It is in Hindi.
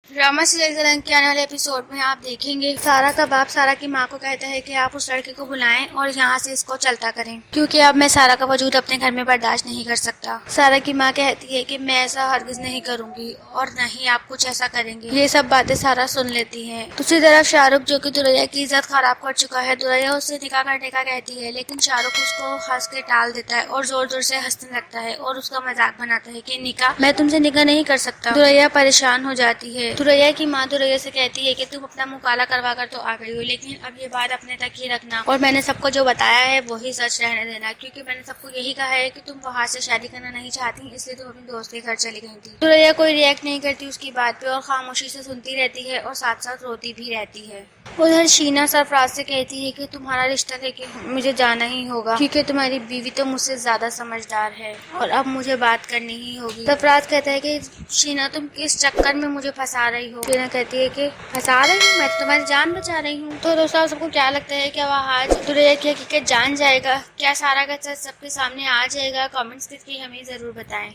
ड्रामा सीरियल के रंग के आने वाले एपिसोड में आप देखेंगे सारा का बाप सारा की माँ को कहता है कि आप उस लड़के को बुलाएं और यहाँ से इसको चलता करें, क्योंकि अब मैं सारा का वजूद अपने घर में बर्दाश्त नहीं कर सकता। सारा की माँ कहती है कि मैं ऐसा हरगिज नहीं करूंगी और न ही आप कुछ ऐसा करेंगे। ये सब बातें सारा सुन लेती है। दूसरी तरफ शाहरुख, जो कि दुरैया की इज्जत खराब कर चुका है, दुरैया उससे निकाह करने का कहती है, लेकिन शाहरुख उसको हंस के टाल देता है और जोर जोर से हंसने लगता है और उसका मजाक बनाता है कि निकाह, मैं तुमसे निकाह नहीं कर सकता। दुरैया परेशान हो जाती है। दुरैया की माँ दुरैया से कहती है कि तुम अपना मुँह काला करवा कर तो आ गई हो, लेकिन अब ये बात अपने तक ही रखना और मैंने सबको जो बताया है वही सच रहने देना, क्योंकि मैंने सबको यही कहा है कि तुम वहाँ से शादी करना नहीं चाहती, इसलिए तुम अपने दोस्त के घर चली गई थी। दुरैया कोई रिएक्ट नहीं करती उसकी बात पे और खामोशी से सुनती रहती है और साथ साथ रोती भी रहती है। उधर शीना सरफराज से कहती है कि तुम्हारा रिश्ता लेके मुझे जाना ही होगा, क्योंकि तुम्हारी बीवी तो मुझसे ज्यादा समझदार है और अब मुझे बात करनी ही होगी। सरफराज कहता है कि शीना तुम किस चक्कर में मुझे फंसा रही हो। शीना कहती है कि फंसा रही हूँ, मैं तो तुम्हारी जान बचा रही हूँ। तो दोस्तों, सबको क्या लगता है कि वह आज दुरैया की हकीकत जान जाएगा? क्या सारा का सच सबके सामने आ जाएगा? कमेंट्स करके हमें जरूर बताएं।